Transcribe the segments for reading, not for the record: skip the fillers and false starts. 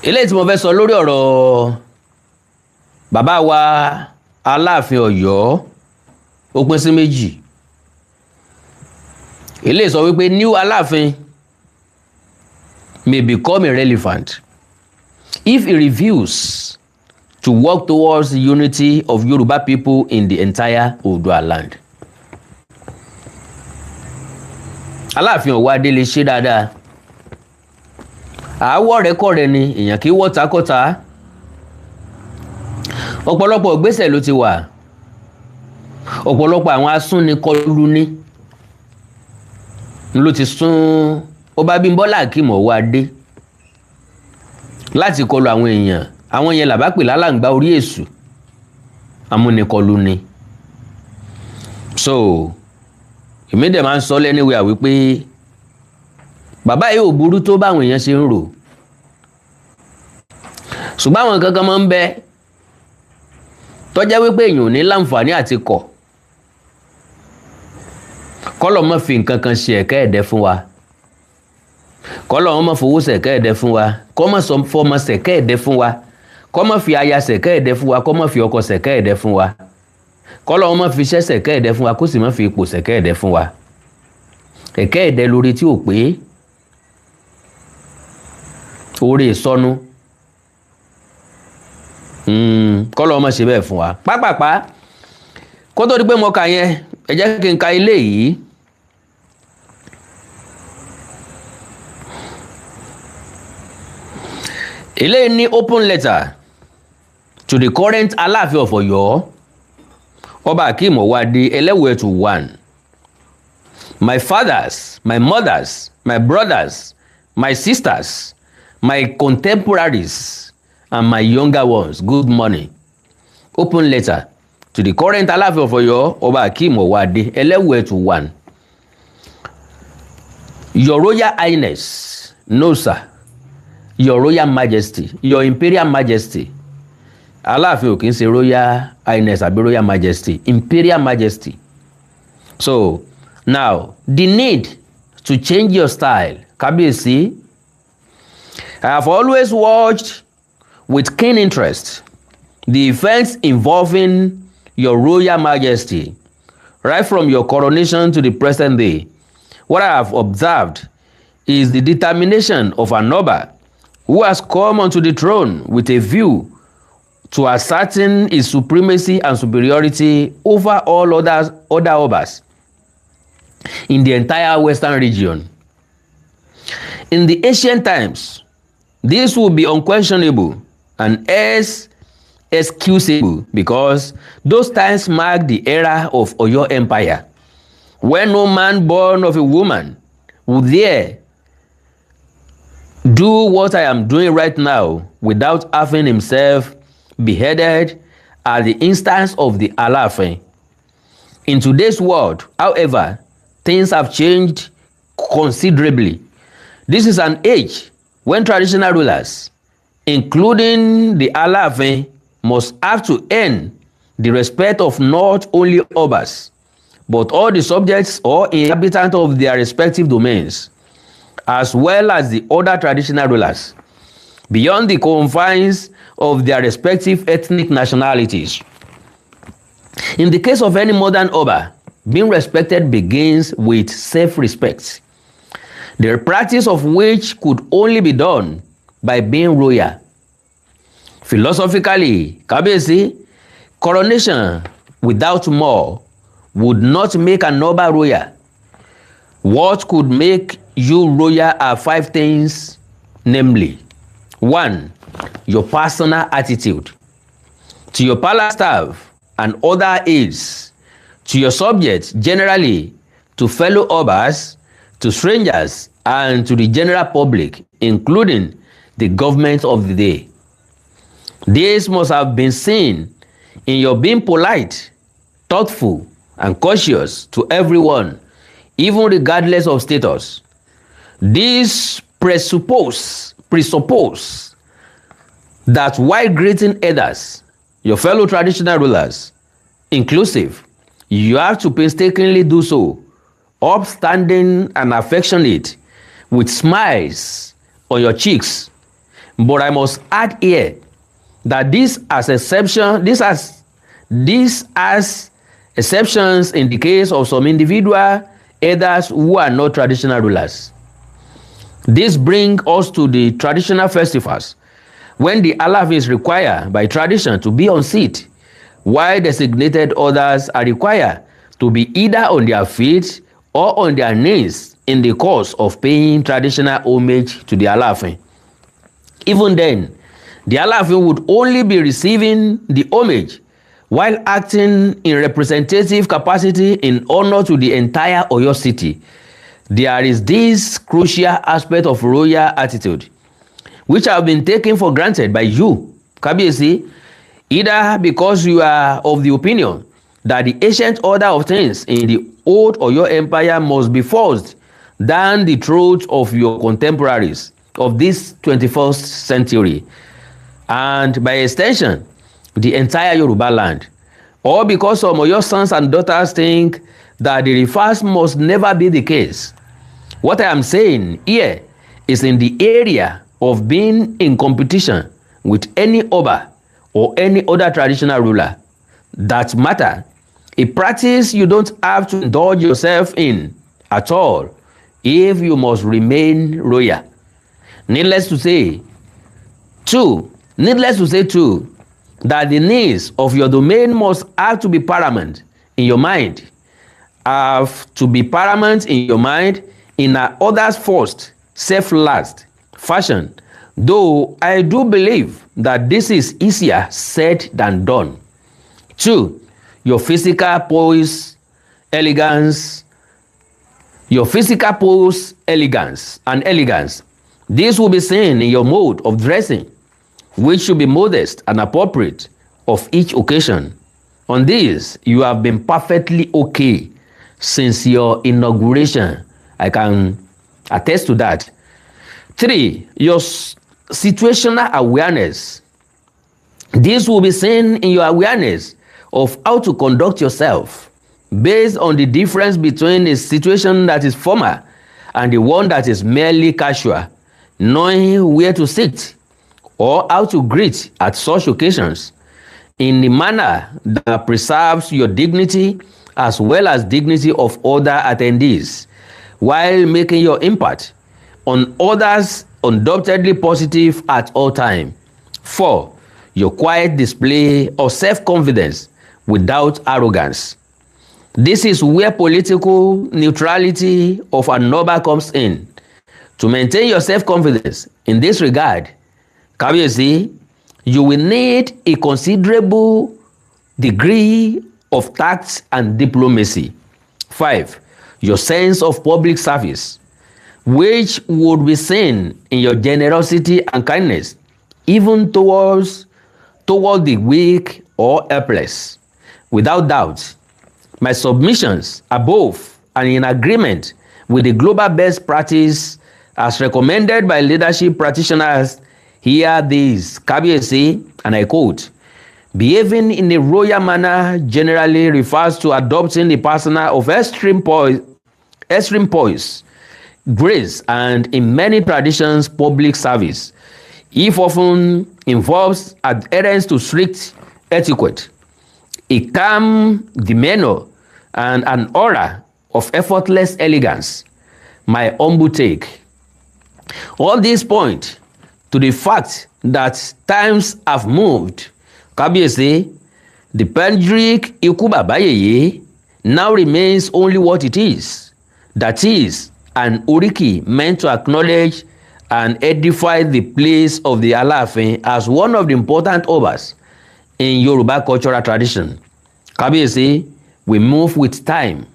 eléyìí tí mo fẹ́ sọ lórí ọ̀rọ̀ bàbá wa Aláàfin Ọ̀yọ́ ó pín sí méjì. eléyìí sọ wípé new Aláàfin may become irrelevant if he refuses to work towards the unity of Yoruba people in the entire Oòduà land. Aláàfin Ọ̀wọ́ adé lè ṣe dáadáa. Àáwọ̀ rẹ̀ kọ̀ rẹ̀ ni èèyàn kì í wọ́ takọ́ta. Ọ̀pọ̀lọpọ̀ ìgbésẹ̀ ló ti wà. Ọ̀pọ̀lọpọ̀ àwọn asúnnikọlù ní ló ti sún Ọba Bímbọ́lá Akeem Ọ̀wọ́ adé láti kọlù àwọn èèyàn. Àwọn yẹn làbá pè lálàǹgbá orí èṣù, amúnikọlù ni. So èmi dẹ̀ máa ń sọ lẹ́niwé àwípé bàbá yìí ò burú tó báwọn èèyàn ṣe ń rò, ṣùgbọ́n àwọn kankan máa ń bẹ tó jẹ́ wípé èèyàn ò ní láǹfààní àti kọ̀. Kọ́lọ̀ má fi nǹkan kan ṣe ẹ̀kẹ́ ẹ̀dẹ́ fún wa, kọ́lọ̀ wọn má fowó ṣẹ̀kẹ́ ẹ̀dẹ́ fún wa, kọ́ má sọ fọmọ ṣẹ̀kẹ́ ẹ̀dẹ́ fún wa, kọ́ má fi aya ṣẹ̀kẹ́ ẹ̀dẹ́ fún wa, kọ́ má fi ọkọ ṣẹ̀kẹ́ ẹ̀dẹ́ fún wa, kọ́lọ̀ wọn má fi iṣẹ́ ṣẹ̀kẹ́ ẹ̀dẹ́ fún wa, kó sì má fi ipò ṣẹ̀kẹ́ ẹ̀dẹ́ fún wa. Ẹ̀kẹ́ ẹ̀dẹ́ lórí tí ò pé orí ìsọnù. Kọ́lọ̀ wọn má ṣe bẹ́ẹ̀ fún wa. Pápápá kó tó di pé mo kà yẹn, ẹ jẹ́ kí n ka ilé yìí. Ilé ní open letter to the current Aláàfin of Ọ̀yọ́, Ọba Akeem Ọ̀wọ́ adé Ẹlẹ́wẹ̀ẹ́tù 1. My fathers, my mothers, my brothers, my sisters, my contemporaries, and my younger ones, good morning. Open letter to the current Aláàfin of Ọ̀yọ́, Ọba Akeem Ọ̀wọ́ adé Ẹlẹ́wẹ̀ẹ́tù 1. Your Royal Highness, no sir, Your Royal Majesty, Your Imperial Majesty. Aláàfin ò kì í ṣe Royal Highness àbí Royal Majesty, Imperial Majesty. So now the need to change your style, Kábíyèsí. I have always watched with keen interest the events involving Your Royal Majesty, right from your coronation to the present day. What I have observed is the determination of an Oba who has come onto the throne with a view to ascertain his supremacy and superiority over all other Obas in the entire Western region. In the ancient times, this would be unquestionable and excusable because those times marked the era of Oyo Empire, when no man born of a woman would dare do what I am doing right now without having himself beheaded at the instance of the Alaafin. In today's world, however, things have changed considerably. This is an age when traditional rulers, including the Alaafin, must have to earn the respect of not only Obas, but all the subjects or inhabitants of their respective domains, as well as the other traditional rulers, beyond the confines of their respective ethnic nationalities. In the case of any modern Oba, being respected begins with self-respect, the practice of which could only be done by being royal. Philosophically, Kábíyèsí, coronation without more would not make an Oba royal. What could make you royal are 5 things, namely: 1. Your personal attitude to your palace staff and other aides, to your subjects generally, to fellow Obas, to strangers, and to the general public, including the government of the day. This must have been seen in your being polite, thoughtful, and courteous to everyone, even regardless of status. This presuppose that while greeting others, your fellow traditional rulers, inclusive, you have to painstakingly do so, upstanding and affectionate, with smiles on your cheeks, But I must add here that this as exceptions in the case of some individual elders who are not traditional rulers. This brings us to the traditional festivals, when the Alaafin is required by tradition to be on seat, while designated others are required to be either on their feet or on their knees in the course of paying traditional homage to the Alaafin. Even then, the Alaafin would only be receiving the homage while acting in representative capacity in honor to the entire Oyo city. There is this crucial aspect of royal attitude, which have been taken for granted by you, Kabiyesi, either because you are of the opinion that the ancient order of things in the old Oyo Empire must be forced down the throats of your contemporaries of this 21st century, and by extension, the entire Yorubaland, or because some of your sons and daughters think that the reverse must never be the case. What I am saying here is in the area of being in competition with any Oba or any other traditional ruler. That matter, a practice you don't have to indulge yourself in at all if you must remain royal. Needless to say, too, that the needs of your domain must have to be paramount in your mind, in an others first, self last fashion, though I do believe that this is easier said than done. 2. Your physical pose, elegance. And elegance. This will be seen in your mode of dressing, which should be modest and appropriate of each occasion. On this, you have been perfectly okay since your inauguration. I can attest to that. 3. Your situational awareness. This will be seen in your awareness of how to conduct yourself based on the difference between a situation that is formal and the one that is merely casual, knowing where to sit or how to greet at such occasions in a manner that preserves your dignity as well as dignity of other attendees, while making your impact on others undoubtedly positive at all times. 4. Your quiet display of self-confidence without arrogance. This is where political neutrality of a noble comes in. To maintain your self-confidence in this regard, Kabiyesi, you will need a considerable degree of tact and diplomacy. 5. Your sense of public service, which would be seen in your generosity and kindness, even toward the weak or helpless. Without doubt, my submissions above and in agreement with the global best practice as recommended by leadership practitioners hear this, Kabiyesi, and I quote, behaving in a royal manner generally refers to adopting the persona of extreme poise, grace, and in many traditions, public service. If often involves adherence to strict etiquette, a calm demeanor, and an aura of effortless elegance. My humble take. All these point to the fact that times have moved. Kabiyesi, the pendric Ikú Bàbá Yèyé now remains only what it is. That is, an oríkì meant to acknowledge and edify the place of the Aláàfin as one of the important obas in Yoruba cultural tradition. Kabiyesi, we move with time,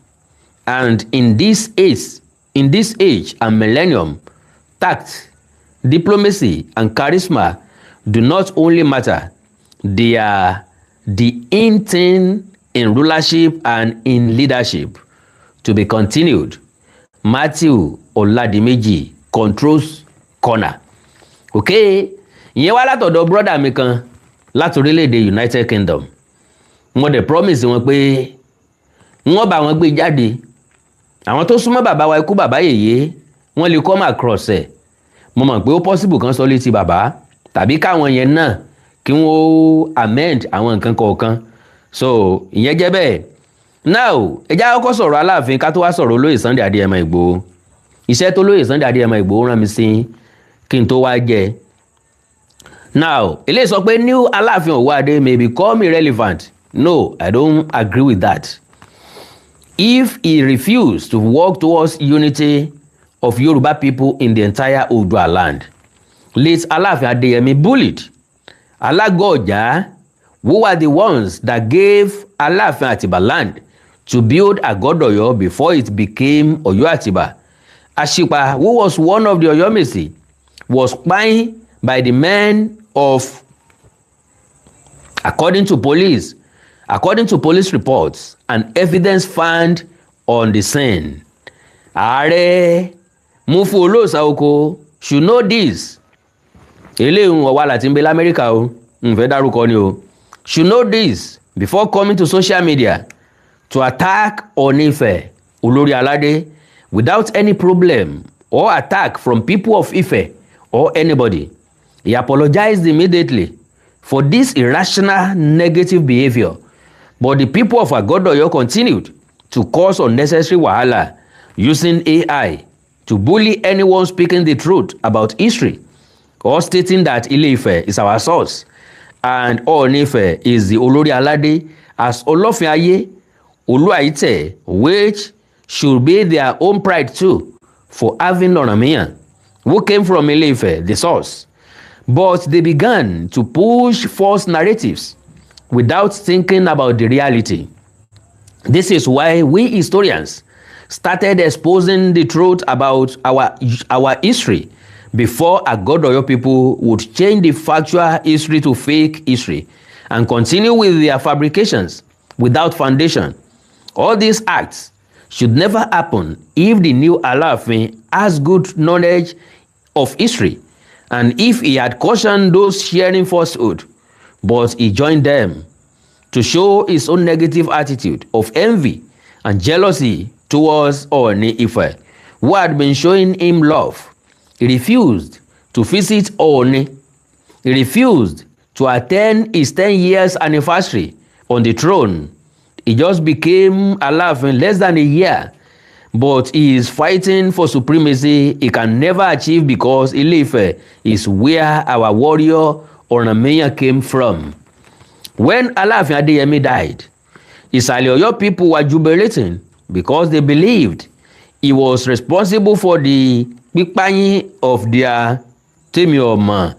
and in this age and millennium, tact, diplomacy, and charisma do not only matter, they are the in thing in rulership and in leadership. To be continued. Matthew Oladimeji controls corner. Okay, ìyẹn wá látọ̀dọ̀ brother mi kan láti orílẹ̀-èdè United Kingdom. Wọ́n dẹ̀ promise wọn pé wọ́n bá wọn gbé jáde. Àwọn tó súnmọ́ bàbá wa Ikú Bàbá Yèyé wọ́n lè come across ẹ̀. Mo mọ̀ pé ó possible kan sọ létí bàbá. tàbí káwọn yẹn náà kí wọ́n amend àwọn nǹkan kọ̀ọ̀kan. So ìyẹn jẹ́ bẹ́ẹ̀. Now ẹ já kọ́kọ́ sọ̀rọ̀ Aláàfin ká tó wá sọ̀rọ̀ olóyè Sunday Adéyẹmọ Ìgbòho. Iṣẹ́ tó lóyè Sunday Adéyẹmọ Ìgbòho rán mi sí kí n tó wá jẹ. Now eléyìí sọ pé new Aláàfin Ọ may become irrelevant. No, I don't agree with that. If he refused to work towards unity of Yoruba people in the entire Oodua land, late Aláàfin Adéyẹmọ bullied Alagoja, who were the ones that gave Aláàfin Atiba land to build Agodoyo before it became Oyo Atiba. Ashipa, who was one of the Oyomesi, was spying by the men of, according to police reports and evidence found on the scene. Ààrẹ Mufu Olóòṣàoko should know this. Eléyìí ọ̀wá láti ń bẹ l'Amẹ́ríkà o, ń fẹ́ dárúkọ ni o. Should know this before coming to social media to attack Ile-Ife, Olórí Aládé, without any problem or attack from people of Ife or anybody. He apologized immediately for this irrational negative behavior, but the people of Agodoyo continued to cause unnecessary wahala using AI to bully anyone speaking the truth about history or stating that Ile-Ife is our source and Ile-Ife is the Olórí Aládé as Olófin Olu-Aite, which should be their own pride too for having Ọ̀rànmíyàn, who came from Ile-Ife, the source. But they began to push false narratives without thinking about the reality. This is why we historians started exposing the truth about our history before Agodoyo people would change the factual history to fake history and continue with their fabrications without foundation. All these acts should never happen if the new Alaafin has good knowledge of history and if he had cautioned those sharing falsehood, but he joined them to show his own negative attitude of envy and jealousy towards Ile-Ife, who had been showing him love. He refused to visit Ooni. He refused to attend his 10 years anniversary on the throne. He just became Alaafin less than a year, but he is fighting for supremacy he can never achieve because Ile-Ife is where our warrior Ọ̀rànmíyàn came from. When Aláàfin Adéyẹmọ died, Ìsàlẹ̀ Ọ̀yọ́ people were jubilating because they believed he was responsible for the pípáyín of their tèmi-ọmọ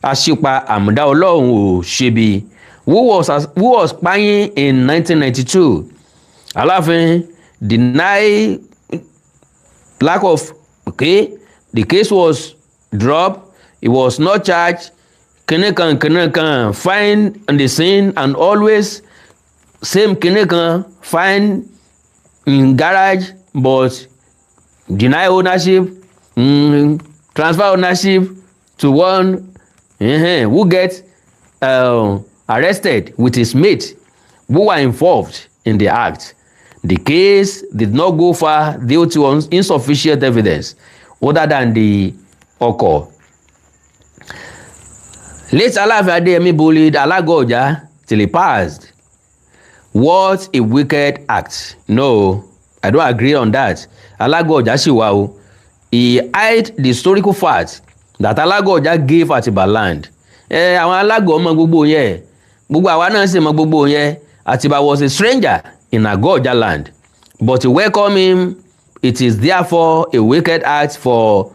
Àṣìpa Àmùdá Ọlọ́run Òṣèbí, who was spying in 1992. Aláàfin denied lack of the case was dropped. He was not charged. Kinikan fine on the scene and always same kinikan fine in garage, but deny ownership, transfer ownership to one who gets arrested with his mate who were involved in the act. The case did not go far due to insufficient evidence other than the occur. Late Aláàfin Adéyẹmọ bullied Alagoja till he passed. What a wicked act. No, I don't agree on that. Alagoja ṣì wà o. He hid the historical fact that Alagoja gave Atiba land. Àwọn Alágọ̀ mọ gbogbo yẹn. Gbogbo àwa náà sì mọ gbogbo yẹn. Atiba was a stranger in Agoja land, but to welcome him, it is therefore a wicked act for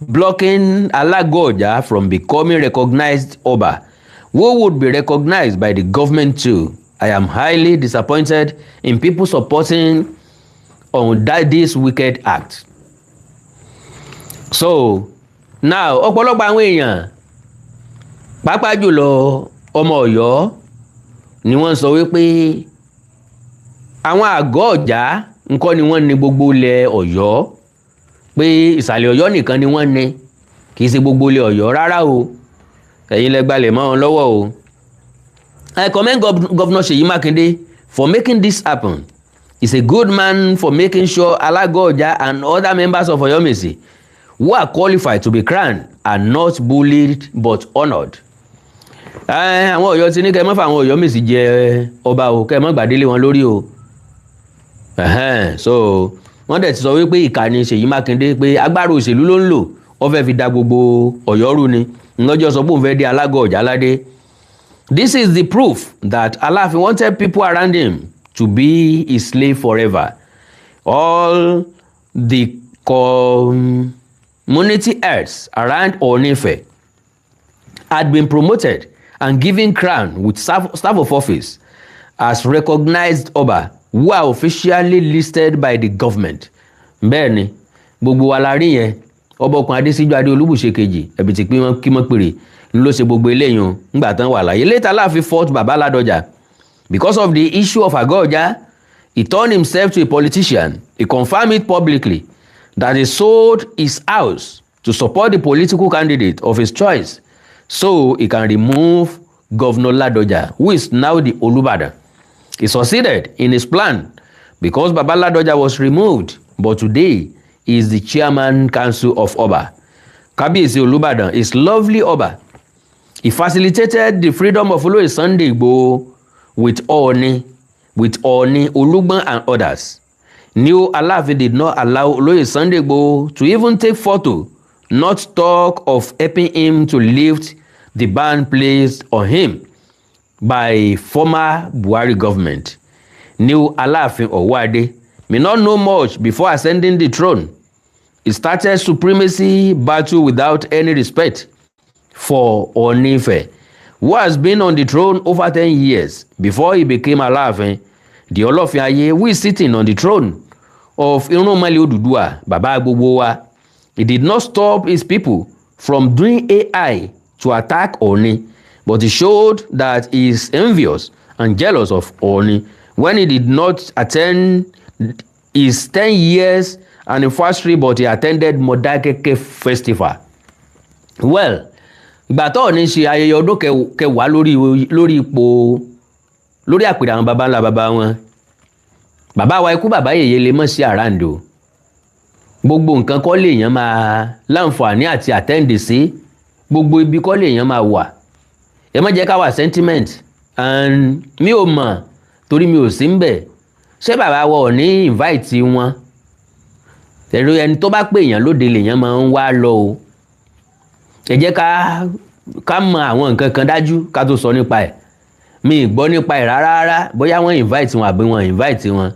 blocking Alagoja from becoming recognized Oba, who would be recognized by the government too. I am highly disappointed in people supporting on this wicked act. So now ọ̀pọ̀lọpọ̀ àwọn èèyàn pàápàá jùlọ ọmọ Ọ̀yọ́ ni wọ́n sọ wípé àwọn àgọ́ Ọ̀já ńkọ́ ni wọ́n ní gbogbo ilẹ̀ Ọ̀yọ́, pé ìsàlẹ̀ Ọ̀yọ́ nìkan ni wọ́n ní, kì í ṣe gbogbo ilẹ̀ Ọ̀yọ́ rárá o. Ẹ̀yin lẹ gbalẹ̀ mọ́ wọn lọ́wọ́ o. I commend Governor Seyi Makinde for making this happen. He's a good man for making sure Alagoja and other members of Oyomesi who are qualified to be crowned are not bullied but honoured. Àwọn Ọ̀yọ́ ti ní kẹ́ ẹ má fa àwọn Ọ̀yọ́mèsì jẹ ọba o, kẹ́ ẹ má gbàdélé wọn lórí o. So wọ́n dẹ̀ ti sọ wípé ìkànnì Ṣèyí Mákindé pé agbára òṣèlú ló ń lò, wọ́n fẹ́ fi da gbogbo Ọ̀yọ́ rú ni, ńlọ́jọ́ sọ pé òun fẹ́ dé alága Ọ̀jáládé. This is the proof that Alaafin wanted people around him to be his slave forever. All the community heads around Ile-Ife had been promoted and given crown with staff of office as recognized Oba who are officially listed by the government. Bẹ́ẹ̀ni, gbogbo wa la rí yẹn, ọba ọkùnrin Adésíjú Adé Olúbùṣe kejì, ẹ̀bì tí pín wọn kí mọ́ pèrè ló ṣe gbogbo eléyìí ńgbà tán wà láyé. Later Aláàfin fought Baba Ládọjà. Because of the issue of Àgọ́-Ọ̀já, he turned himself to a politician. He confirmed it publicly that he sold his house to support the political candidate of his choice so he can remove Governor Ládọjà, who is now the Olúbàdàn. He succeeded in his plan because Baba Ládọjà was removed, but today he is the chairman council of Oba. Kábíyèsí Olúbàdàn is lovely Oba. He facilitated the freedom of Olóyè Sunday Igboho with Ọọ̀ni, Olúgbọ́n and others. New Aláàfin did not allow Olóyè Sunday Igboho to even take photo, not talk of helping him to lift the ban placed on him by former Buhari government. New Aláàfin Ọ may not know much before ascending the throne. He started supremacy battle without any respect for Ile-Ife, who has been on the throne over 10 years before he became Aláàfin. The Ọlọ́fin ayé, who is sitting on the throne of Irúnmọlẹ̀ Odùduwà, Bàbá gbogbo wa. He did not stop his people from doing AI to attack Ọọ̀ni, but he showed that he is envious and jealous of Ọọ̀ni when he did not attend his 10 years anniversary, but he attended Mọdákẹ́kẹ́ festival. Well, ìgbà tó Ọọ̀ni ṣe ayẹyẹ ọdún kẹwàá lórí ipò lórí àpèrè àwọn baba ńlá baba wọn, bàbá wa ikú bàbá yèyé lè mọ̀ sí àràǹdò. Gbogbo nǹkan kọ́ lèèyàn máa láǹfààní àti àtẹ́ǹdì sí, gbogbo ibi kọ́ lèèyàn máa wà. Ẹ má jẹ́ ká wà sentiment, and mi ò mọ̀ torí mi ò sí ń bẹ̀. Ṣé bàbá wa ò ní invite wọn? Ẹ̀rọ ẹni tó bá pè èèyàn lóde lèèyàn máa ń wá lọ o. Ẹ jẹ́ ká mọ àwọn nǹkan kan dájú ká tó sọ nípa ẹ̀. Mi ì gbọ́ nípa ẹ̀ rárá bóyá wọ́n invite wọn àbí wọn invite wọn.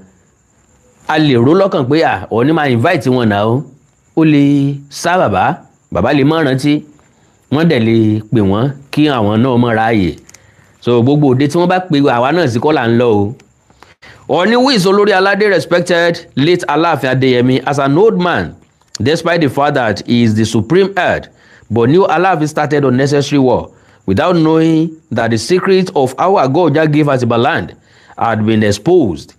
A lè rò lọ́kàn pé Ọọ̀ni máa invite wọn náà o. Ó lè sá bàbá lè mọ̀ rántí. Wọ́n dẹ̀ lè pè wọ́n kí àwọn náà mọ̀ ráàyè. So gbogbo òde tí wọ́n bá pe àwa náà sí kọ́ là ń lọ o. Ọọ̀ni, who is Olórí Aládé, respected late Aláàfin Adéyẹmí as an old man, despite the fact that he is the supreme head, but new Aláàfin started unnecessary war without knowing that the secret of how Àgọ́-Ọ̀já gave Atiba land had been exposed.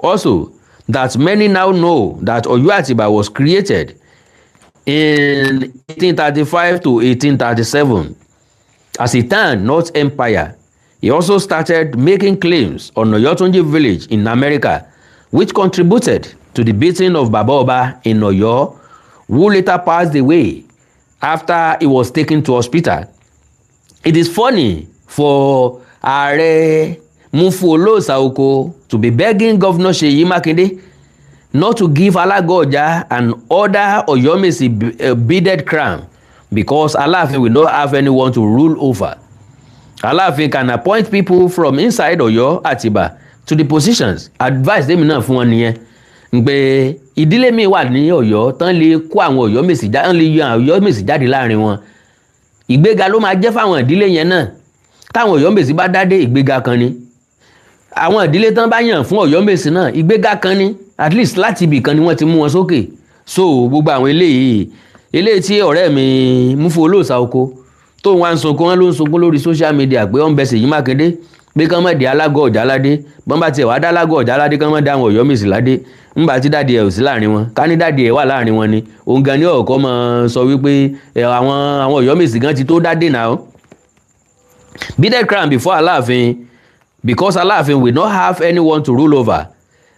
Also, that many now know that Ọ̀yọ́ Atiba was created in 1835 to 1837 as a town, not empire. He also started making claims on Ọ̀yọ́túnjí village in America, which contributed to the beating of Baba Ọba in Ọ̀yọ́, who later passed away after he was taken to hospital. It is funny for Ààrẹ Mufu to be begging Governor Ṣèyí Mákindé not to give Aláàfin and other Ọ̀yọ́mèsì beaded crown because Aláàfin will not have anyone to rule over. Aláàfin can appoint people from inside Ọ̀yọ́ Àtìbà to the positions. Advice dem náà fún wọn nìyẹn pé ìdílé mi wà ní Ọ̀yọ́ tán lè kó àwọn Ọ̀yọ́mèsì jáde, tán lè yọ àwọn Ọ̀yọ́mèsì jáde láàrin wọn. Ìgbéga ló máa jẹ́ fáwọn ìdílé yẹn náà. Táwọn Ọ̀yọ́mèsì bá dádé, ìgbéga kan ni. Àwọn ìdílé tán bá yàn fún Ọ̀yọ́mèsì náà, ìgbéga kan ni. At least láti ibì kan ni wọ́n ti mú wọn sókè. So gbogbo àwọn eléyìí tí ọ̀rẹ́ mi Mufu Olóòṣà tó wá ń sunkún, wọn ló ń sunkún lórí social media pé wọ́n bẹ Ṣèyí Mákindé pé kán má di alágọ̀ Ọ̀jáládé, bọ́n bá tiẹ̀ wá dá alágọ̀ Ọ̀jáládé kán má dá àwọn Ọ̀yọ́mèsì ládé ńgbà tí dáàdi ẹ̀ ò sí láàrin wọn. Ká ní dáàdi ẹ̀ wà láàrin wọn ni òun gan ni ọ̀kọ́ mọ̀ sọ wípé àwọn Ọ̀yọ́mèsì gan ti tó dádé náà. Beaded crown before Aláàfin, because Aláàfin will not have anyone to rule over.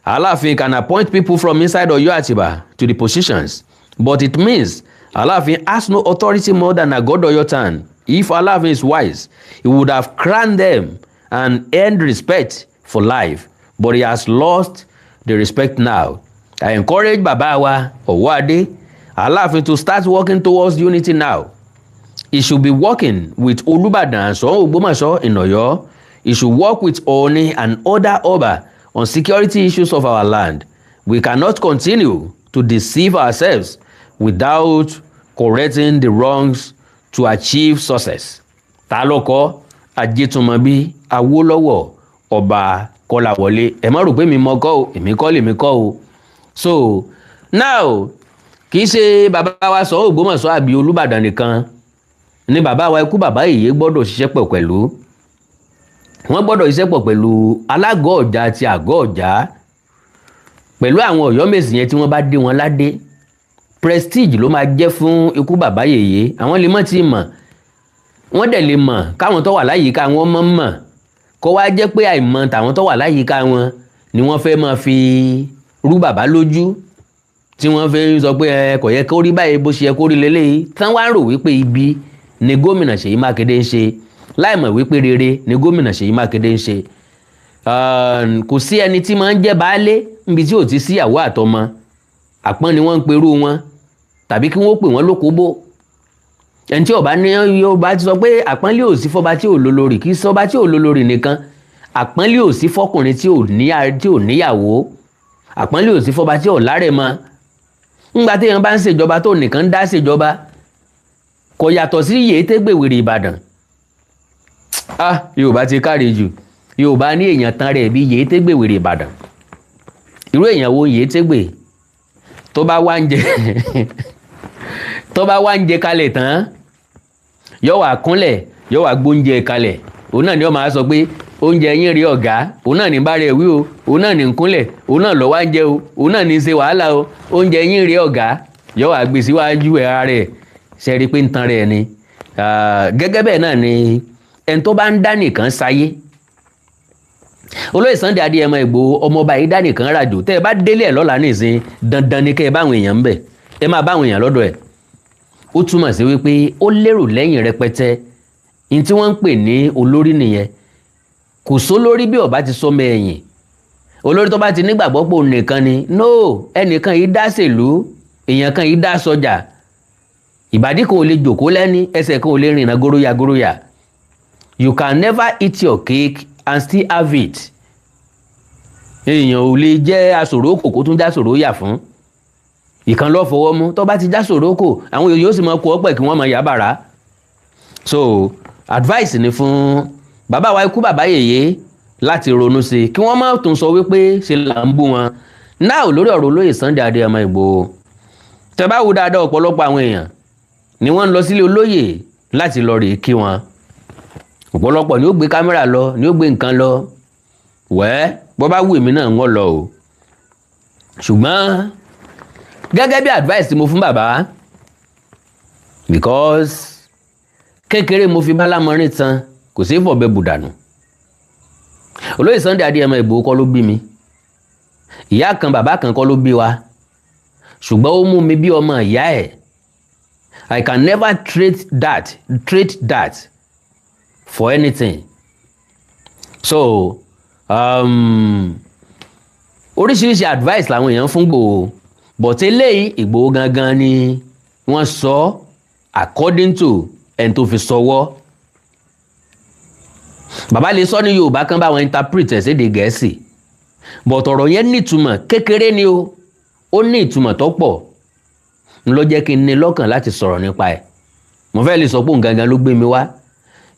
Aláàfin can appoint people from inside Ọ̀yọ́ Àtìbà to the positions, but it means Alaafin has no authority more than a god of your town. If Alaafin is wise, he would have crowned them and earned respect for life. But he has lost the respect now. I encourage Baba wa Owode Alaafin to start working towards unity now. He should be working with Olubadan and Ogbomoso in Oyo. He should work with Oni and other Oba on security issues of our land. We cannot continue to deceive ourselves without correcting the wrongs to achieve success. Ta ló kọ? Ajetunmobi Awólọ́wọ̀ Ọba Kọ́láwọlé. Ẹ má rò pé mi mọ̀ kọ́ o, èmi kọ́ lèmi kọ́ o. So now kì í ṣe bàbá wa sọ Ògbómọ̀ṣọ́ àbí Olúbàdàn nìkan ni bàbá wa ikú bàbá Ìyè gbọ́dọ̀ ṣiṣẹ́ pọ̀ pẹ̀lú. Wọ́n gbọ́dọ̀ ṣiṣẹ́ pọ̀ pẹ̀lú alágọ̀ ọ̀jà àti àgọ́ ọ̀jà pẹ̀lú àwọn Ọ̀yọ́mèsì yẹn tí wọ́n bá dé wọn ládé. Prestige ló máa jẹ́ fún ikú bàbá Yèyé. Àwọn lè mọ̀ tí mọ̀, wọ́n dẹ̀ lè mọ̀ káwọn tó wà láyìíká wọn mọ̀ kó wá jẹ́ pé àìmọ̀ tàwọn tó wà láyìíká wọn ni wọ́n fẹ́ máa fi rú bàbá lójú, tí wọ́n fẹ́ sọ pé kò yẹ kó rí báyìí bó ṣe yẹ kó rí lélẹ́yìí, tán wá rò wípé ibi ni gómìnà Ṣèyí Mákindé ń ṣe láìmọ̀ wípé rere ni gómìnà Ṣèyí Mákindé ń ṣe. Kò sí ẹni tí máa ń jẹ́ baálé níbi tí ò ti síyàwó àtọmọ. Àpọ́n ni wọ́n ń perú wọn tàbí kí wọ́n pè wọ́n lókòbó. Ẹni tí ọba ní Yorùbá ti sọ pé àpọ́nlé ò sí fọba tí ò lólórí, kì í sọba tí ò lólórí nìkan. Àpọ́nlé ò sí fọkùnrin tí ò níyàwó. Àpọ́nlé ò sí fọba tí ò lárẹ̀mọ. Ńgbà téèyàn bá ń ṣèjọba tó nìkan ń dá ṣèjọba kò yàtọ̀ sí Yèétégbèwèrè Ìbàdàn. Yorùbá ti káre jù. Yorùbá ní èèyàn tán rẹ̀ bí Yèétégbèwèrè Ìbàdàn. Irú èèyàn wo Yèétégbè tó bá wá ń jẹ kalẹ̀ tán yóò wá kúnlẹ̀ yóò wá gbóúnjẹ kalẹ̀. Òun náà ni ó máa sọ pé oúnjẹ yín rí ọ̀gá, òun náà ní bá rẹ̀ wí o, òun náà ní kúnlẹ̀, òun náà lọ wá ń jẹ o, òun náà ní ṣe wàhálà o, oúnjẹ yín rí ọ̀gá yóò wá gbé síwájú ara rẹ̀. Ṣe rí pé ń tan rẹ̀ ni. Gẹ́gẹ́ bẹ́ẹ̀ náà ni ẹni tó bá ń dá nìkan sáyé. Olóyè Sunday Igboho ọmọọba yìí dá nìkan ràjò. Tẹ́ ẹ bá délé ẹ̀ lọ́la nísìn dandan ni kẹ́ ẹ bá àwọn èèyàn ń bẹ̀, ẹ máa bá àwọn èèyàn lọ́dọ̀ ẹ̀. Ó túmọ̀ sí wípé ó lérò lẹ́yìn rẹpẹtẹ. Ní tí wọ́n ń pè ní olórí nìyẹn. Kò sólórí bí ọba ti sọmọ ẹ̀yìn. Olórí tó bá ti nígbàgbọ́ pé òun nìkan ni no, ẹnìkan yìí dá ṣèlú, èèyàn kan yìí dá sọjà. Ìbàdí kan ò lè jòkó lẹ́ni, ẹsẹ̀ kan ò lè rìnà góróyà. You can never eat your cake and still have it. Èèyàn ò lè jẹ́ aṣòrókò kó tún já ṣòro yà fún. Ìkan lọ́ fọwọ́ mú tó bá ti já ṣòrókò àwọn yòóyó sì máa kó ọpẹ́ kí wọ́n máa yá bàrà. So advice ni fún bàbá wa ikú bàbá Yèyé láti ronú sí kí wọ́n má tún sọ wípé ṣe là ń bú wọn. Náà lórí ọ̀rọ̀ olóyè Sunday Igboho tẹ́ bá wò dáadáa ọ̀pọ̀lọpọ̀ àwọn èèyàn ni wọ́n ń lọ sílé olóyè láti lọ rèé kí wọn. Ọ̀pọ̀lọpọ̀ ni ó gbé kámẹ́rà lọ, ni ó gbé nǹkan lọ. Bọ́ bá wù mí náà wọ́n lọ o. Ṣùgbọ́n gẹ́gẹ́ bí advice tí mo fún bàbá, because kékeré mo fi bá lámọrin tan kò sí fọ̀bẹ bùdànù. Olóyè Sunday Igboho kọ́ ló bí mi. Ìyá kan bàbá kan kọ́ ló bí wa. Ṣùgbọ́n ó mú mi bí ọmọ ìyá ẹ̀. I can never trade that for anything. So oríṣiríṣi advice làwọn èèyàn fún Ìgbòho, but eléyìí Ìgbòho gangan ni wọ́n sọ according to ẹni tó fi sọwọ́. Bàbá lè sọ ní Yorùbá kan bá wọn interpret ẹ̀ sédè Gẹ̀ẹ́sì, but ọ̀rọ̀ yẹn ní ìtumọ̀ kékeré ni o, ó ní ìtumọ̀ tó pọ̀. N ló jẹ́ kí n ní lọ́kàn láti sọ̀rọ̀ nípa ẹ̀. Mo fẹ́ lè sọ pé òun gangan ló gbé mi wá.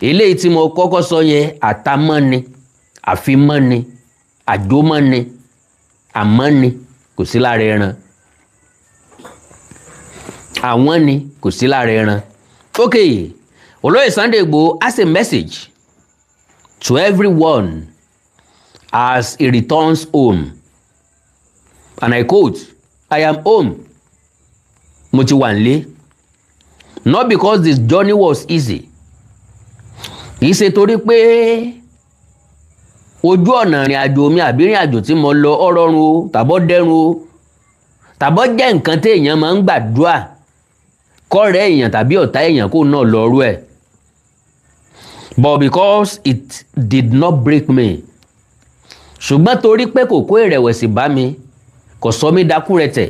Eléyìí tí mo kọ́kọ́ sọ yẹn àtàmọ́ ni, àfimọ́ ni, àjòmọ́ ni, àmọ́ ni, kò sí lára ẹran. Àwọn ni kò sí lára ẹran. Okay, Olóyè Sunday Igboho has a message to everyone as he returns home. And I quote, I am home. Mo ti wà nílé. Not because this journey was easy. Kì í ṣe torí pé ojú ọ̀nà ìrìn àjò mi àbí ìrìn àjò tí mo lọ ọ̀rọ̀run o, tàbọ̀ dẹrùn o, tàbọ̀ jẹ́ nǹkan tí èèyàn máa ń gbàdúrà kọ́rẹ́ èèyàn tàbí ọ̀tá èèyàn kó náà lọ́rú ẹ̀. But because it did not break me, ṣùgbọ́n torí pé kò kó ìrẹ̀wẹ̀sì bá mi, kò sọ mí dákúrẹ̀tẹ̀,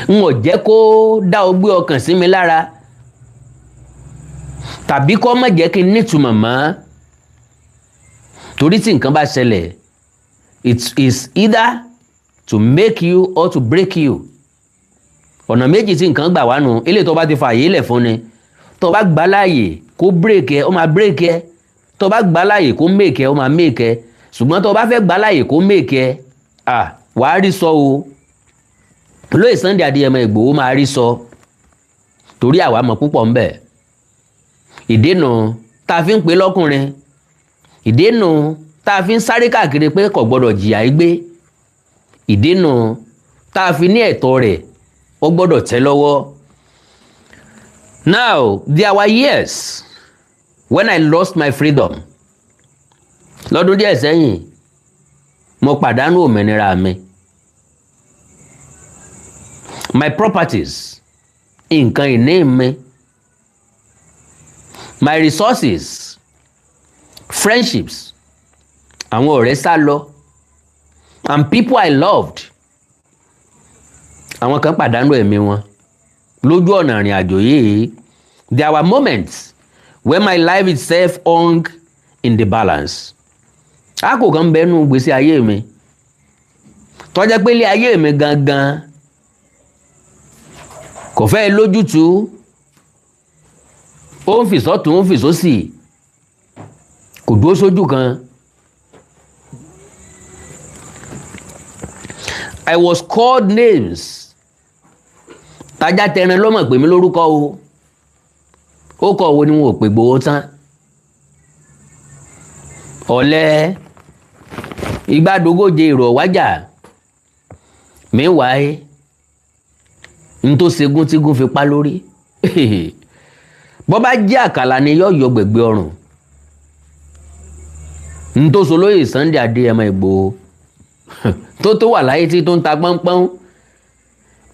n ò jẹ́ kó dá ọgbẹ́ ọkàn sí mi lára, tàbí kó má jẹ́ kí n nítumọ̀ mọ́. Torí tí nǹkan bá ṣẹlẹ̀, it is either to make you or to break you. Ọ̀nà méjì tí nǹkan gbà wá nù, eléyìí tó bá ti fààyè lẹ̀ fún ni. Tó bá gbà láàyè kó break ẹ, ó máa break ẹ. Tó bá gbà láàyè kó make ẹ, ó máa make ẹ. Ṣùgbọ́n tó bá fẹ́ gbà láàyè kó make ẹ, wàá rí sọ o. Olóyè Sunday Igboho máa rí sọ. Torí àwa mọ̀ púpọ̀ ń bẹ. Ìdènà tá a fi ń pè lọ́kùnrin. Ìdènà tá a fi ń sáré káàkiri pé kò gbọ́dọ̀ jìyà igbe. Ìdènà tá a fi ní ẹ̀tọ́ rẹ̀ ó gbọ́dọ̀ tẹ́ lọ́wọ́. Now, there were years when I lost my freedom. Lọ́dún díẹ̀ sẹ́yìn, mo pàdánù òmìnira mi. My properties, nǹkan ìní mi. My resources, friendships, àwọn ọ̀rẹ́ sá lọ. And people I loved, àwọn kan pàdánù ẹ̀mí wọn. Lójú ọ̀nà ìrìn àjò yìí, there were moments when my life itself hung in the balance. Àkókò kan bẹ́nu gbèsè ayé mi tó jẹ́ pé ilé ayé mi gangan kò fẹ́ lójútùú, ó ń fì sọ́tún, ó ń fì sósì, kò dúró sójú kan. I was called names. Tajá tẹran ló mọ̀ pè mí lórúkọ o. Ó kọ̀ wo ni wọn ò pè Igboho tán. Ọ̀lẹ igbádogóje èrò wájà. Meanwhile, n tó según tígún fi pa lórí. Bọ́ bá jẹ́ àkàlà ni yóò yọ gbẹ̀gbẹ̀ ọrùn. N tó solóyè Sunday Igboho tó wà láyé tí tó ń ta pọ́npọ́n.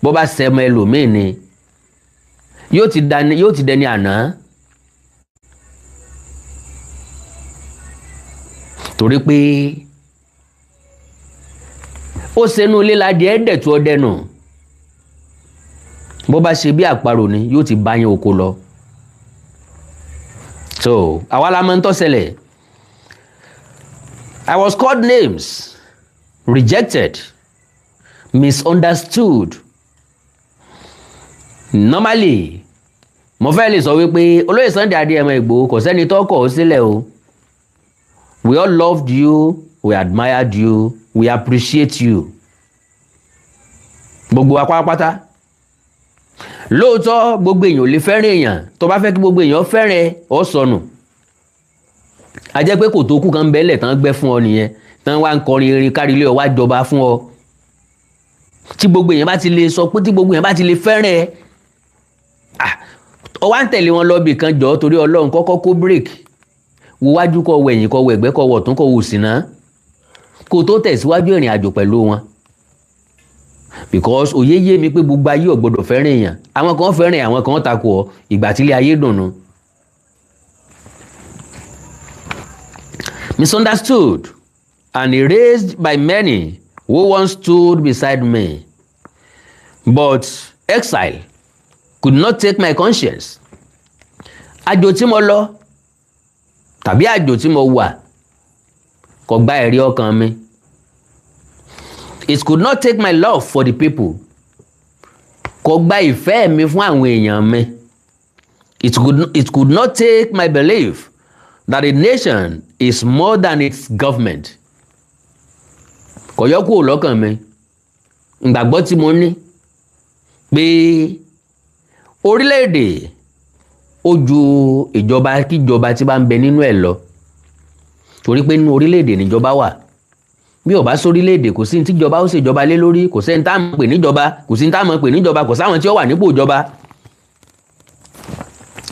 Bọ́ bá sẹ́mọ ẹlòmíì ni yóò ti dẹni àná. Torí pé ó sẹ́nu ilé ládìí ẹ̀ẹ́dẹ̀tú ọdẹ nù. Bọ́ bá ṣe bí àparò ni yóò ti bá yín oko lọ. So àwa la máa ń tó ṣẹlẹ̀. I was called names, rejected, misunderstood. Normally, mo fẹ́ lè sọ wípé olóyè Sunday Igboho kò sẹ́ni tó kọ̀ ọ́ sílẹ̀ o. We all loved you, we admired you, we appreciate you. Gbogbo wa pátápátá. Lóòótọ́ gbogbo èèyàn ò lè fẹ́ràn èèyàn. Tó bá fẹ́ kí gbogbo èèyàn fẹ́ràn ọ sọnù. A jẹ́ pé kò tó kú kan bẹ́lẹ̀ tán gbẹ́ fún ọ nìyẹn. Tán wá ń kọrin eré kárí ilé ọ wá jọba fún ọ. Tí gbogbo èèyàn bá ti lè sọ pé tí gbogbo èèyàn bá ti lè fẹ́ràn ẹ. Ọ wá ń tẹ̀lé wọn lọ bì kan jọ torí Ọlọ́run kọ́kọ́ kó break. Wo wájú kó wo ẹ̀yìn kó wo ẹ̀gbẹ́ kó wo ọ̀tún kó wo òsì náà. Kó tó tẹ̀síwájú ìrìn àjò pẹ̀lú wọn. Because òye yé mi pé gbogbo ayé ò gbọdọ̀ fẹ́ràn èèyàn. Àwọn kan fẹ́ràn àwọn kan takò ọ ìgbà tí ilé ayé dùnnú. Misunderstood and erased by many who once stood beside me. But exile could not take my conscience. Àjò tí mo lọ tàbí àjò tí mo wà kò gba ẹ̀rí ọkàn mi. It could not take my love for the people. Kò gba ìfẹ́ mi fún àwọn èèyàn mi. It could not take my belief that a nation is more than its government. Kò yọ kúrò lọ́kàn mi. Ìgbàgbọ́ tí mo ní pé orílẹ̀-èdè ó ju ìjọba kíjọba tí bá ń bẹ nínú ẹ̀ lọ. Torí pé nínú orílẹ̀-èdè níjọba wà. Bí ó bá sórílẹ̀-èdè kò sí ní tíjọba ó ṣèjọba lé lórí, kò sẹ́ni tá a mọ̀ pè níjọba, kò sí ní tá a mọ̀ pè níjọba, kò sáwọn tí ó wà nípò ìjọba.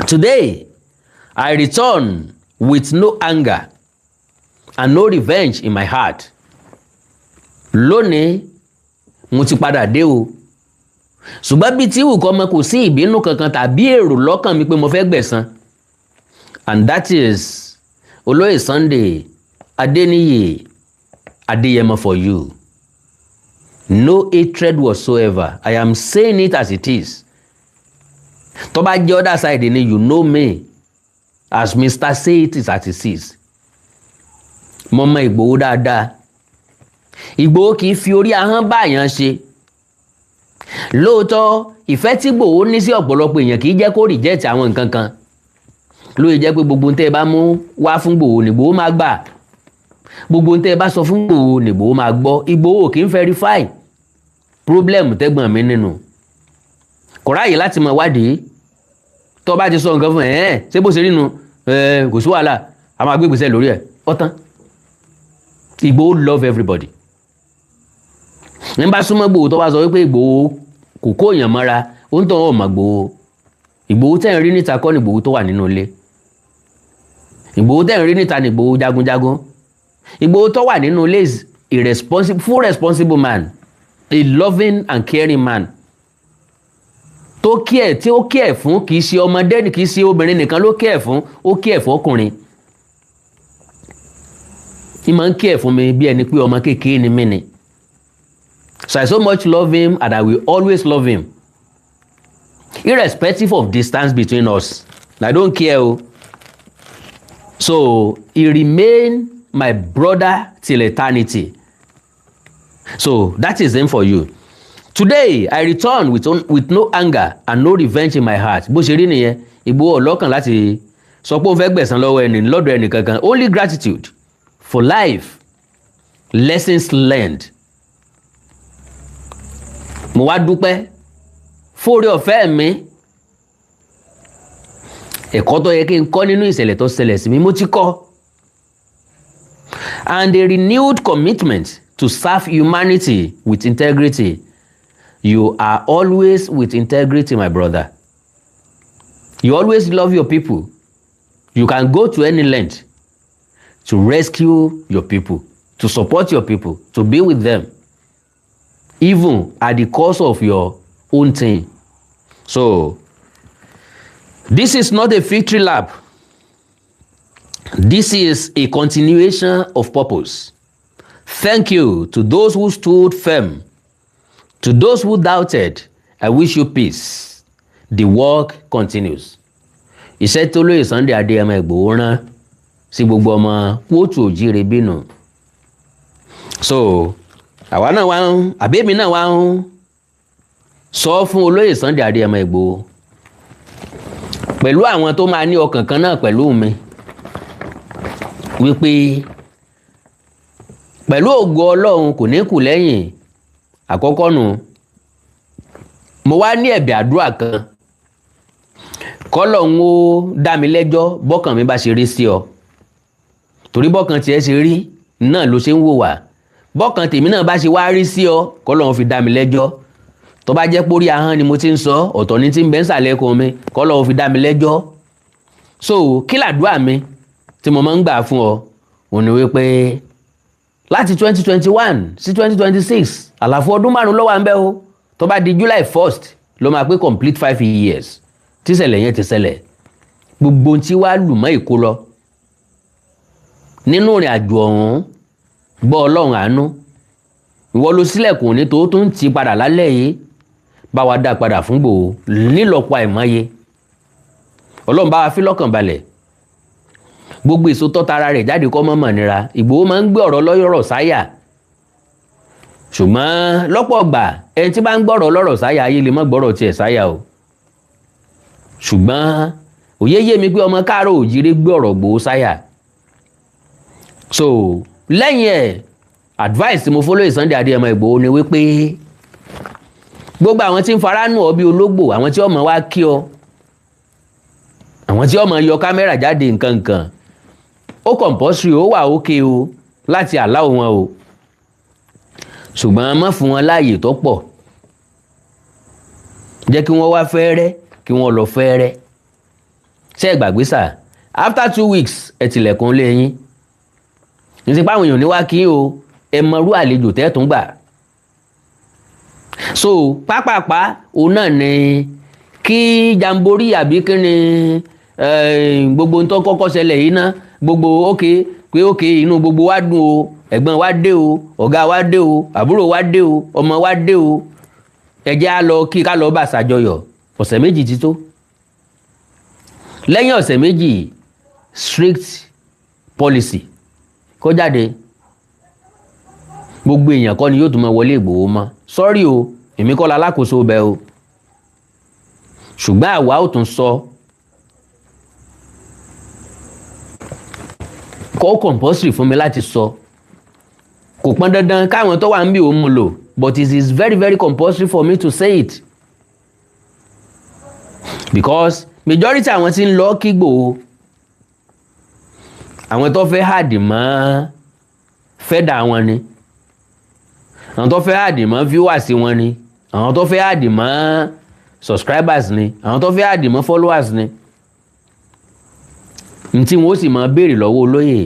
Today, I return with no anger and no revenge in my heart. Lónìí, mo ti padà dé o. ṣùgbọ́n bí tí wù kọ́ ọmọ kò sí ìbínú kankan tàbí èrò lọ́kàn mi pé mo fẹ́ gbẹ̀san, and that is olóyè Sunday Adéníyì Adéyẹmọ for you. No hatred whatsoever. I am saying it as it is. Tó bá jẹ́ other side ni, you know me as Mr. Say it is as it is. Mo mọ Ìgbòho dáadáa. Ìgbòho kì í fi orí ahọ́n báyàn ṣe. Lóòótọ́ ìfẹ́ tí Ìgbòho ní sí ọ̀pọ̀lọpọ̀ èèyàn kì í jẹ́ kó reject àwọn nǹkan kan. Ló jẹ́ pé gbogbo tẹ́ ẹ bá mú wá fún Ìgbòho ni Ìgbòho máa gbà. Gbogbo tẹ́ ẹ bá sọ fún Ìgbòho ni Ìgbòho máa gbọ́. Ìgbòho kì í verify problem tẹ́gbọ̀n mi nínú. Kò ráyè láti mọ wádìí. Tó bá ti sọ nǹkan fún ṣé bó ṣe rí nu kò sí wàhálà a máa gbé ìgbésẹ̀ lórí ẹ̀ ọ̀tán. Ìgbòho love everybody. Ní bá súnmọ́ Ìgbòho tó bá sọ wípé Ìgbòho kò kó èèyàn mọ́ra ó ń tàn ọ́ mọ̀ Ìgbòho. Ìgbòho tẹ́ ń rí níta kọ́ ni Ìgbòho tó wà nínú ilé. Ìgbòho tẹ́ ń rí níta ni Ìgbòho jagunjagun. Ìgbòho tó wà nínú ilé is a full responsible man, a loving and caring man. Tó care tí ó care fún kì í ṣe ọmọdé kì í ṣe obìnrin nìkan ló care fún, ó care fún ọkùnrin. He máa ń care fún mi bí ẹni pé ọmọ kékeré ni mí ni. So I so much love him and I will always love him. Irrespective of distance between us. I don't care. So he remain my brother till eternity. So that is him for you. Today I return with no anger and no revenge in my heart. Bó ṣe rí nìyẹn, Ìgbòho ọlọ́kàn láti sọ pé ó fẹ́ gbẹ̀san lọ́dọ̀ ẹni kankan. Only gratitude for life, lessons learned. Mo wá dúpẹ́ fóore ọ̀fẹ́ mi. Ẹ̀kọ́ tó yẹ kí n kọ́ nínú ìṣẹ̀lẹ̀ tó ṣẹlẹ̀ sí mi mo ti kọ́. And a renewed commitment to serve humanity with integrity. You are always with integrity, my brother. You always love your people. You can go to any length to rescue your people, to support your people, to be with them, even at the cost of your own thing. So, this is not a victory lap. This is a continuation of purpose. Thank you to those who stood firm. To those who doubted, I wish you peace. The work continues. Iṣẹ́ tó lóye Sunday Adéyẹmọ Ìgbòho rán sí gbogbo ọmọ kóòtù òjíire bínú. So, àwa náà wá àbẹ́mi náà wá sọ fún olóyè Sunday Adéyẹmọ Ìgbòho pẹ̀lú àwọn tó máa ní ọkàn kan náà pẹ̀lú mi wípé pẹ̀lú ògo Ọlọ́run kò ní kù lẹ́yìn. Àkọ́kọ́ nù, mo wá ní ẹ̀bẹ̀ àdúrà kan k'Ọlọ́run ó dá mi lẹ́jọ́ bọ́kàn mi bá ṣe rí sí ọ. Torí bọ́kàn tiẹ̀ ṣe rí náà ló ṣe ń wò wá. Bọ́kàn tèmi náà bá ṣe wá rí sí ọ k'Ọlọ́run fi dá mi lẹ́jọ́. Tó bá jẹ́ pórí ahọ́n ni mo ti ń sọ ọ̀tọ̀ ní tí ń bẹ ń sàlẹ̀ ẹkùn mi k'Ọlọ́run fi dá mi lẹ́jọ́. So kí làdúrà mi tí mo máa ń gbà fún ọ òun ni wípé láti 2021 sí 2026 àlàfo ọdún 5 ló wà ń bẹ o. Tó bá di July 1st ló máa pé complete 5 years tí ṣẹlẹ̀ yẹn ti ṣẹlẹ̀. Gbogbo tí wàá lù mọ́ ìkó lọ nínú ìrìn àjò ọ̀hún gbọ́ Ọlọ́run àánú. Ìwọ ló sílẹ̀kùn ní tó tún ti padà lálẹ́ yìí bá wa dá padà fún Ìgbòho nílọ́pọ̀ àìmọye. Ọlọ́run bá wa fi lọ́kàn balẹ̀. Gbogbo èso tọ́tara rẹ̀ jáde kọ́ mọ́mọ́ nira. Ìgbòho máa ń gbé ọ̀rọ̀ lọ́yọ̀rọ̀ sáyà. Ṣùgbọ́n lọ́pọ̀ ọgbà ẹni tí bá ń gbọ́rọ̀ lọ́rọ̀ sáyà ayé lè má gbọ́rọ̀ tiẹ̀ sáyà o. Ṣùgbọ́n òye yé mi pé ọmọ káàárọ̀ òjíire gbé ọ̀rọ̀ Ìgbòho sáyà. So lẹ́yìn ẹ̀ advice tí mo follow Sunday Adéyẹmọ Ìgbòho ni wípé gbogbo àwọn tí ń faránù ọ bí ológbò, àwọn tí ọmọ wa kí ọ, àwọn tí ọmọ yọ kámẹ́rà jáde nǹkan ó compulsory ó wà ókè o láti allow wọn o. Ṣùgbọ́n má fún wọn láàyè tó pọ̀. Jẹ́ kí wọ́n wá fẹ́rẹ́ kí wọ́n lọ fẹ́rẹ́. Ṣé ẹ gbàgbé sà? After 2 weeks ẹ tilẹ̀kùn lé yín. Ní ti páwọn èèyàn ní wá kí o ẹ mọrú àlejò tẹ́tùn gbà. so pápápá òun náà ni kí jamboree àbí kí ni gbogbo ń tó kọ́kọ́ ṣẹlẹ̀ yìí ná gbogbo ókè inú gbogbo wa dùn o ẹ̀gbọ́n wa dé o ọ̀gá wa dé o àbúrò wa dé o ọmọ wa dé o ẹ jẹ́ á lọ kí ká lọ bá ṣàjọyọ̀ ọ̀sẹ̀ méjì ti tó lẹ́yìn ọ̀sẹ̀ méjì strict policy kó jáde gbogbo èèyàn kọ́ ni yóò tún máa wọlé Ìgbòho mọ́ sọ́rí o èmi kọ́ la alákòóso bẹ́ẹ̀ o ṣùgbọ́n àwa ò tún sọ kó compulsory fún mi láti sọ kò pọn dandan káwọn tó wà ń bí òun mú lò but it is very very compulsory for me to say it because majority àwọn tí ń lọ kí Ìgbòho àwọn tó fẹ́ hàdì mọ́ fẹ́dà wọn ni àwọn tó fẹ́ hàdì mọ́ viewers wọn ni àwọn tó fẹ́ hàdì mọ́ subscribers ni àwọn tó fẹ́ hàdì mọ́ followers ni ntí wọn ó sì máa béèrè lọ́wọ́ olóyè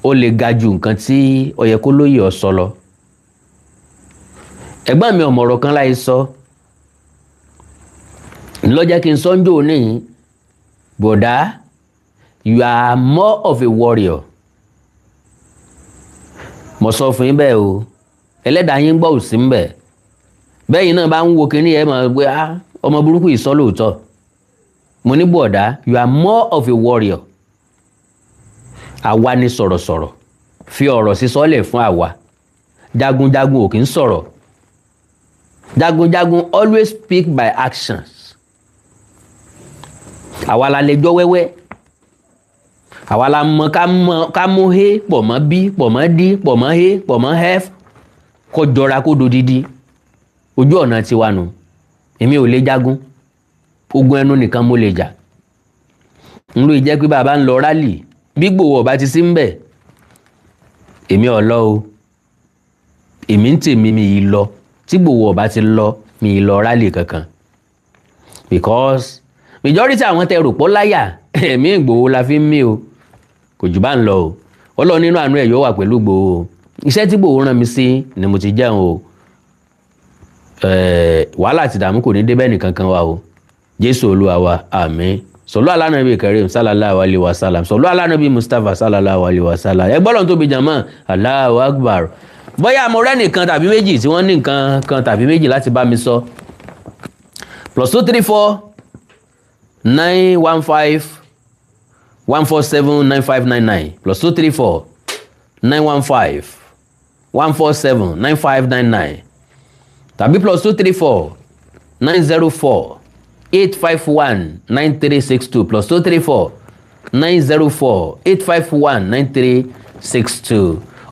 ó lè ga ju nǹkan tí ó yẹ kó lóyè ó sọ lọ ẹ̀gbọ́n mi ọ̀mọ̀rọ̀ kan láì sọ ńlọ́jẹ́ kí n sọ ń jò ní bọ̀dá you are more of a warrior mo sọ fún yín bẹ́ẹ̀ o ẹlẹ́dàá yín gbọ́ òsì ń bẹ̀ bẹ́ẹ̀ yín náà bá ń wo kínní ẹ̀ mọ̀ pé ọmọ burúkú yìí sọ lóòótọ́ mo ní bọ̀dá you are more of a warrior àwa ni sọ̀rọ̀sọ̀rọ̀ fi ọ̀rọ̀ sísọ́lẹ̀ fún àwa jagunjagun ò kì í sọ̀rọ̀ jagunjagun always speak by actions àwa la lè jọ wẹ́wẹ́ àwa la mọ ká mú he pọ̀ mọ́ bí pọ̀ mọ́ dí pọ̀ mọ́ he pọ̀ mọ́ hef kó jọra kó dodidi ojú ọ̀nà tiwa nù èmi ò lè jagun ogun ẹnu nìkan mo lè jà ń ló jẹ́ pé bàbá ń lọ rálì bí Ìgbòho ọba ti sí ń bẹ̀ èmi ò lọ o èmi ń tèmi mi yìí lọ tí Ìgbòho ọba ti lọ mi yìí lọ rálì kankan because majority àwọn tẹ rò pọ̀ láyà ẹ̀mí Ìgbòho la fi ń mí o kò jù bá ń lọ o Ọlọ́run nínú àánú ẹ̀ yóò wà pẹ̀lú Ìgbòho iṣẹ́ tí Ìgbòho rán mi sí ni mo ti jẹun o wàhálà àti ìdààmú kò ní débẹ̀ nìkan kan wa o Jésù Olúwa wa àmín sọlú alánàbí Karim sallallahu alayhi wa sallam sọlú alánàbí Mustapha sallallahu alayhi wa sallam ẹ gbọ́dọ̀ tóbi jàmọ́ Allahu Akbar bóyá mo rẹ́ nìkan tàbí méjì tí wọ́n ní nǹkan kan tàbí méjì láti bá mi sọ +234 915 147 9599 +234 915 147 9599 tàbí +234 904 851 9362 +234 904 851 9362.